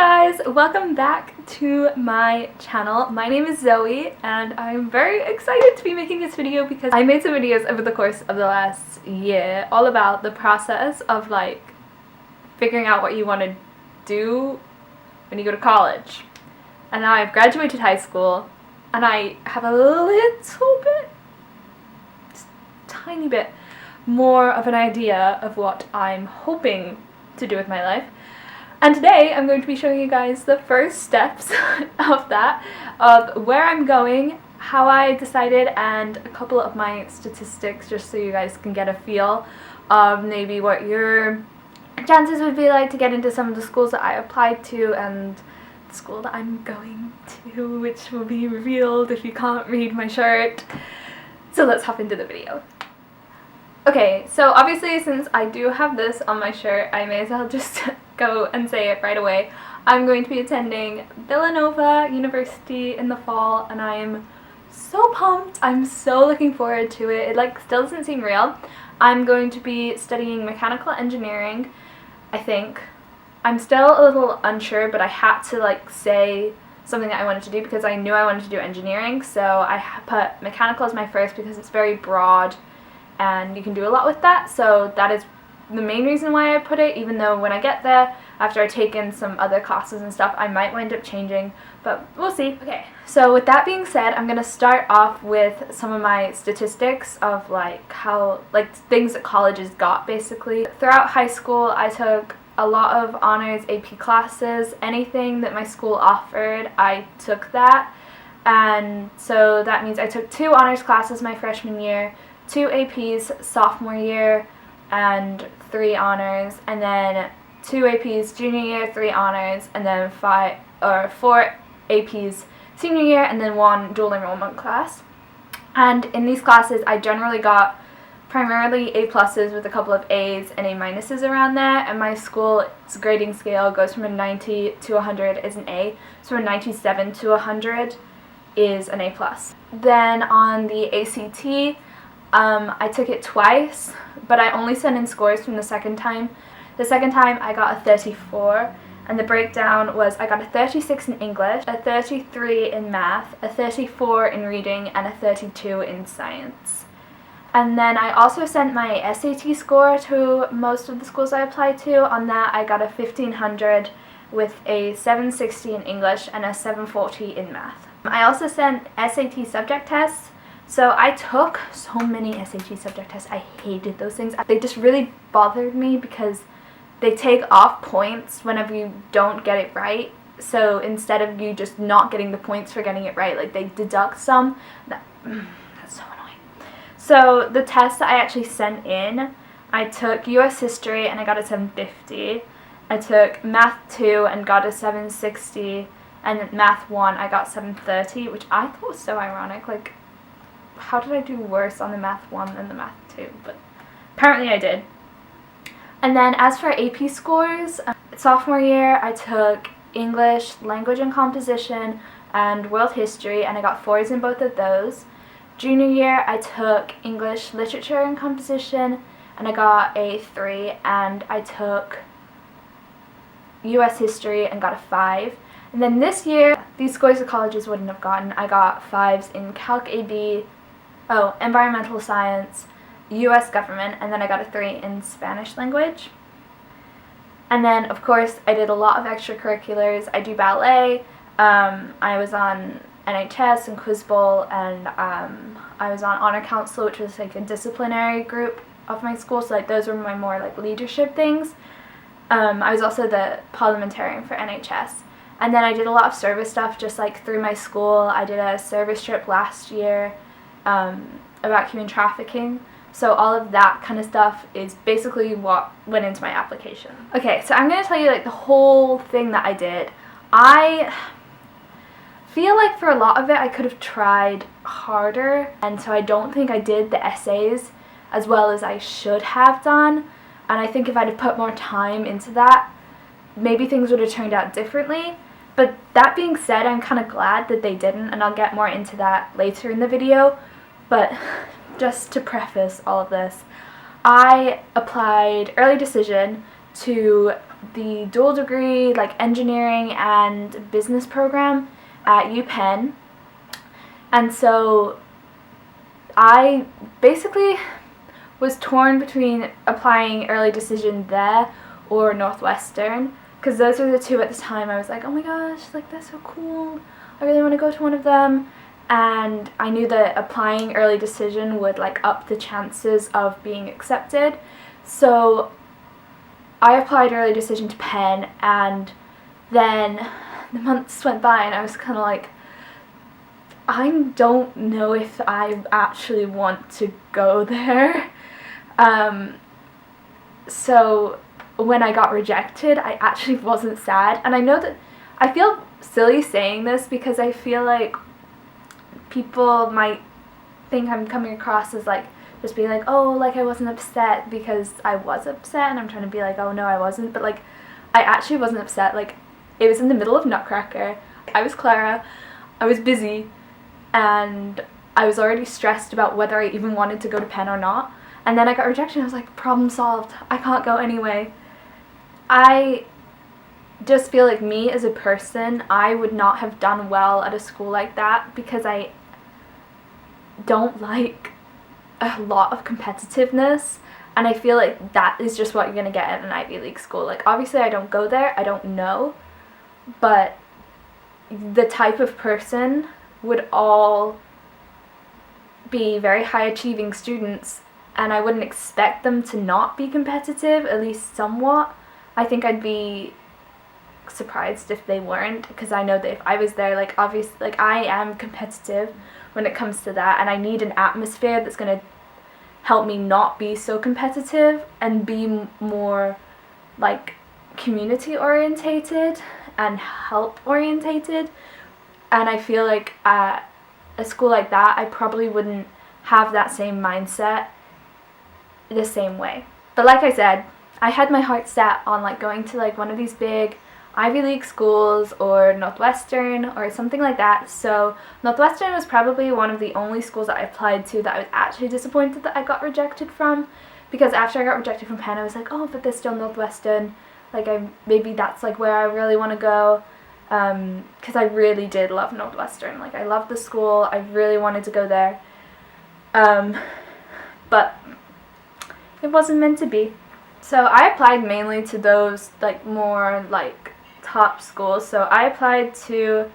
guys, welcome back to my channel. My name is Zoe and I'm very excited to be making this video because I made some videos over the course of the last year all about the process of like figuring out what you want to do when you go to college. And now I've graduated high school and I have a little bit, just a tiny bit more of an idea of what I'm hoping to do with my life. And today I'm going to be showing you guys the first steps of that, of where I'm going, how I decided, and a couple of my statistics just so you guys can get a feel of maybe what your chances would be like to get into some of the schools that I applied to and the school that I'm going to, which will be revealed if you can't read my shirt. So let's hop into the video. Okay, so obviously since I do have this on my shirt, I may as well just go and say it right away. I'm going to be attending Villanova University in the fall and I'm so pumped. I'm so looking forward to it. It like still doesn't seem real. I'm going to be studying mechanical engineering, I think. I'm still a little unsure, but I had to like say something that I wanted to do because I knew I wanted to do engineering, so I put mechanical as my first because it's very broad and you can do a lot with that, so that is the main reason why I put it, even though when I get there, after I've taken some other classes and stuff, I might wind up changing, but we'll see. Okay, so with that being said, I'm going to start off with some of my statistics of like how, like things that colleges got basically. Throughout high school, I took a lot of honors AP classes. Anything that my school offered, I took that, and so that means I took 2 honors classes my freshman year, 2 APs sophomore year, and 3 honors, and then 2 APs junior year, 3 honors, and then 4 APs senior year, and then 1 dual enrollment class. And in these classes, I generally got primarily A pluses with a couple of A's and A minuses around there, and my school's grading scale goes from a 90 to 100 is an A, so a 97 to 100 is an A plus. Then on the ACT, I took it twice, but I only sent in scores from the second time. The second time I got a 34, and the breakdown was I got a 36 in English, a 33 in math, a 34 in reading, and a 32 in science. And then I also sent my SAT score to most of the schools I applied to. On that I got a 1500 with a 760 in English and a 740 in math. I also sent SAT subject tests. So I took so many SAT subject tests. I hated those things. They just really bothered me because they take off points whenever you don't get it right. So instead of you just not getting the points for getting it right, like they deduct some. That's so annoying. So the tests that I actually sent in, I took US history and I got a 750. I took math 2 and got a 760. And math 1 I got 730, which I thought was so ironic. Like, how did I do worse on the math 1 than the math 2? But apparently I did. And then as for AP scores, sophomore year I took English, language and composition, and world history, and I got 4s in both of those. Junior year I took English, literature and composition, and I got a 3, and I took US history and got a 5. And then this year, these scores the colleges wouldn't have gotten. I got 5s in Calc AB, environmental science, US government, and then I got a 3 in Spanish language. And then, of course, I did a lot of extracurriculars. I do ballet, I was on NHS and Quiz Bowl, and I was on Honor Council, which was like a disciplinary group of my school, so like those were my more like leadership things. I was also the parliamentarian for NHS. And then I did a lot of service stuff just like through my school. I did a service trip last year about human trafficking. So all of that kind of stuff is basically what went into my application. Okay, so I'm going to tell you like the whole thing that I did. I feel like for a lot of it I could have tried harder, and so I don't think I did the essays as well as I should have done. And I think if I'd have put more time into that, maybe things would have turned out differently. But that being said, I'm kind of glad that they didn't, and I'll get more into that later in the video. But just to preface all of this, I applied early decision to the dual degree, like engineering and business program at UPenn. And so I basically was torn between applying early decision there or Northwestern, because those were the two at the time. I was like, oh my gosh, like that's so cool, I really want to go to one of them. And I knew that applying early decision would like up the chances of being accepted. So I applied early decision to Penn, and then the months went by and I was kind of like, I don't know if I actually want to go there. So when I got rejected, I actually wasn't sad. And I know that I feel silly saying this because I feel like people might think I'm coming across as like just being like, oh, like I wasn't upset, because I was upset, and I'm trying to be like, oh no, I wasn't. But like I actually wasn't upset. Like it was in the middle of Nutcracker. I was Clara. I was busy. And I was already stressed about whether I even wanted to go to Penn or not. And then I got rejected. I was like, problem solved. I can't go anyway. I just feel like me as a person, I would not have done well at a school like that, because I don't like a lot of competitiveness. And I feel like that is just what you're going to get at an Ivy League school. Like obviously I don't go there. I don't know. But the type of person would all be very high achieving students, and I wouldn't expect them to not be competitive, at least somewhat. I think I'd be surprised if they weren't, because I know that if I was there, like obviously, like I am competitive when it comes to that, and I need an atmosphere that's going to help me not be so competitive and be more like community orientated and help orientated. And I feel like at a school like that, I probably wouldn't have that same mindset the same way. But like I said, I had my heart set on like going to like one of these big Ivy League schools or Northwestern or something like that. So Northwestern was probably one of the only schools that I applied to that I was actually disappointed that I got rejected from, because after I got rejected from Penn, I was like, oh, but there's still Northwestern. Like maybe that's like where I really want to go. Because I really did love Northwestern. Like I loved the school. I really wanted to go there. But it wasn't meant to be. So I applied mainly to those like more like top schools. So I applied to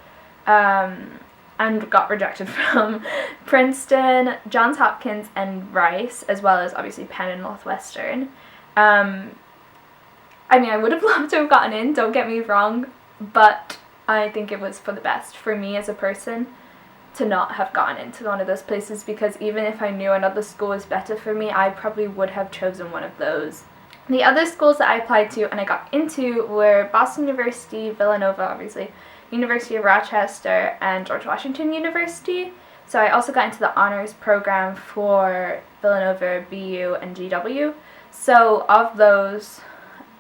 and got rejected from Princeton, Johns Hopkins, and Rice, as well as obviously Penn and Northwestern. I mean, I would have loved to have gotten in, don't get me wrong, but I think it was for the best for me as a person to not have gotten into one of those places, because even if I knew another school was better for me, I probably would have chosen one of those. The other schools that I applied to and I got into were Boston University, Villanova, obviously, University of Rochester, and George Washington University. So I also got into the honors program for Villanova, BU, and GW. So of those,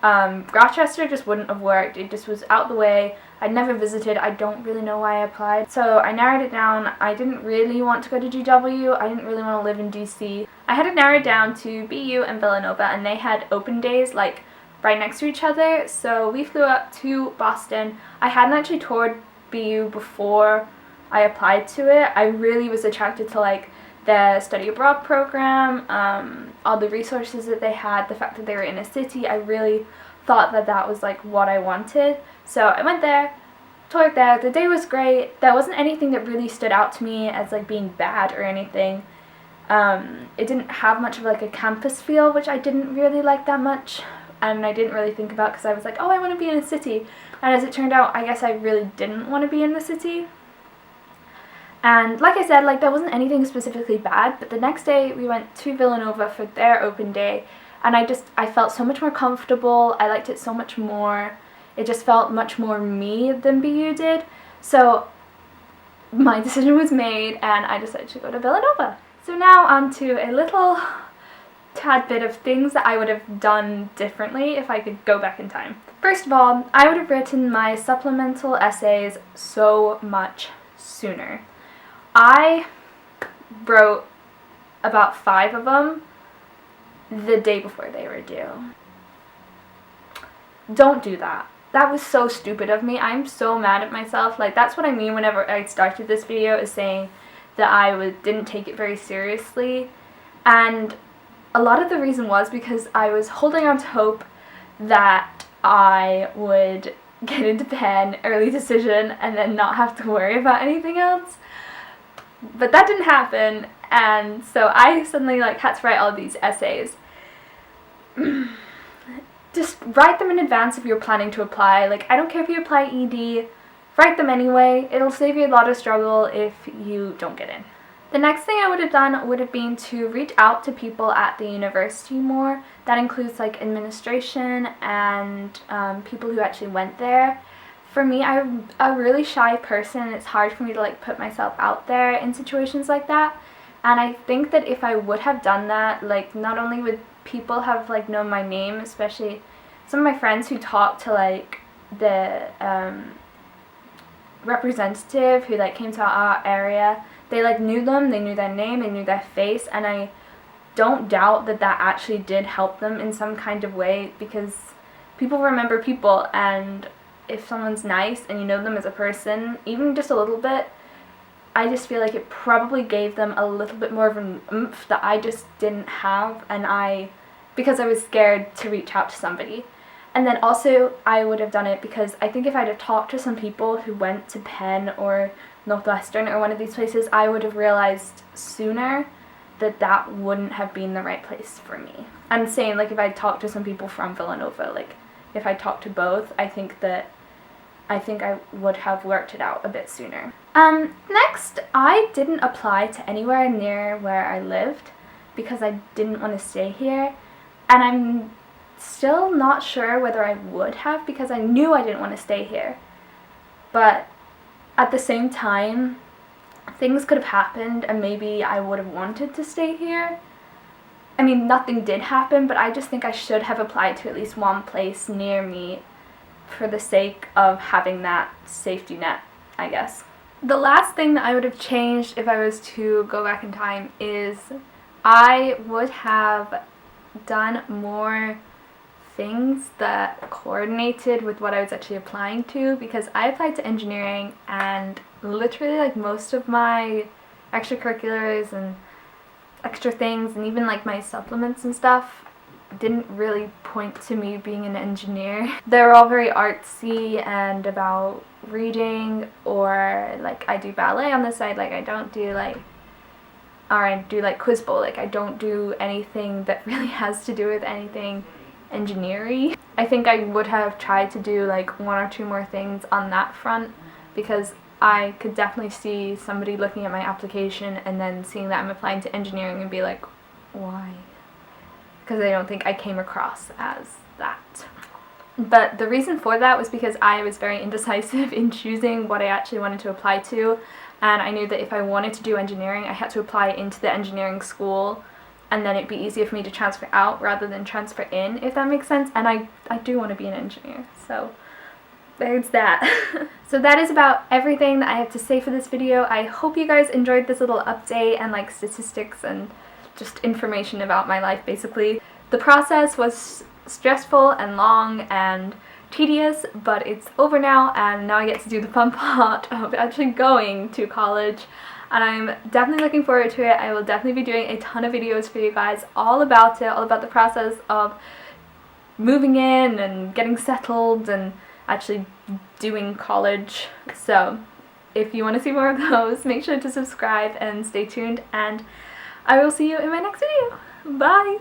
Rochester just wouldn't have worked. It just was out the way. I'd never visited. I don't really know why I applied. So I narrowed it down. I didn't really want to go to GW. I didn't really want to live in DC. I had it narrowed down to BU and Villanova, and they had open days like right next to each other. So we flew up to Boston. I hadn't actually toured BU before I applied to it. I really was attracted to like the study abroad program, all the resources that they had, the fact that they were in a city. I really thought that that was like what I wanted. So I went there, toured there. The day was great. There wasn't anything that really stood out to me as like being bad or anything. It didn't have much of like a campus feel, which I didn't really like that much, and I didn't really think about, because I was like, oh, I want to be in a city. And as it turned out, I guess I really didn't want to be in the city. And like I said, like there wasn't anything specifically bad, but the next day we went to Villanova for their open day, and I felt so much more comfortable. I liked it so much more. It just felt much more me than BU did. So my decision was made, and I decided to go to Villanova. So now on to a little tad bit of things that I would have done differently if I could go back in time. First of all, I would have written my supplemental essays so much sooner. I wrote about 5 of them the day before they were due. don't do that. That was so stupid of me. I'm so mad at myself. Like, that's what I mean whenever I started this video, is saying that I didn't take it very seriously. And a lot of the reason was because I was holding on to hope that I would get into Penn, early decision, and then not have to worry about anything else. But that didn't happen, and so I suddenly had to write all these essays. Just write them in advance if you're planning to apply. Like, I don't care if you apply ED, write them anyway. It'll save you a lot of struggle if you don't get in. The next thing I would have done would have been to reach out to people at the university more. That includes administration and people who actually went there. For me, I'm a really shy person, and it's hard for me to put myself out there in situations like that. And I think that if I would have done that, not only would people have known my name, especially some of my friends who talked to the representative who came to our area, they knew them, they knew their name, they knew their face, and I don't doubt that that actually did help them in some kind of way, because people remember people, and if someone's nice and you know them as a person, even just a little bit, I just feel like it probably gave them a little bit more of an oomph that I just didn't have, and because I was scared to reach out to somebody. And then also I would have done it because I think if I'd have talked to some people who went to Penn or Northwestern or one of these places, I would have realized sooner that that wouldn't have been the right place for me. I'm saying if I talked to some people from Villanova, if I talked to both, I think I would have worked it out a bit sooner. Next, I didn't apply to anywhere near where I lived because I didn't want to stay here, and I'm still not sure whether I would have, because I knew I didn't want to stay here. But at the same time, things could have happened and maybe I would have wanted to stay here. I mean, nothing did happen, but I just think I should have applied to at least one place near me for the sake of having that safety net, I guess. The last thing that I would have changed if I was to go back in time is I would have done more things that coordinated with what I was actually applying to, because I applied to engineering and literally most of my extracurriculars and extra things and even my supplements and stuff didn't really point to me being an engineer. They were all very artsy and about reading, or I do ballet on the side, I don't do or I do quiz bowl, I don't do anything that really has to do with anything engineering. I think I would have tried to do one or two more things on that front, because I could definitely see somebody looking at my application and then seeing that I'm applying to engineering and be like, why? Because I don't think I came across as that. But the reason for that was because I was very indecisive in choosing what I actually wanted to apply to, and I knew that if I wanted to do engineering, I had to apply into the engineering school, and then it'd be easier for me to transfer out rather than transfer in, if that makes sense. And I do want to be an engineer, so there's that. So that is about everything that I have to say for this video. I hope you guys enjoyed this little update and statistics and just information about my life, basically. The process was stressful and long and tedious, but it's over now, and now I get to do the fun part of actually going to college, and I'm definitely looking forward to it. I will definitely be doing a ton of videos for you guys all about it, all about the process of moving in and getting settled and actually doing college. So if you want to see more of those, make sure to subscribe and stay tuned, and I will see you in my next video. Bye!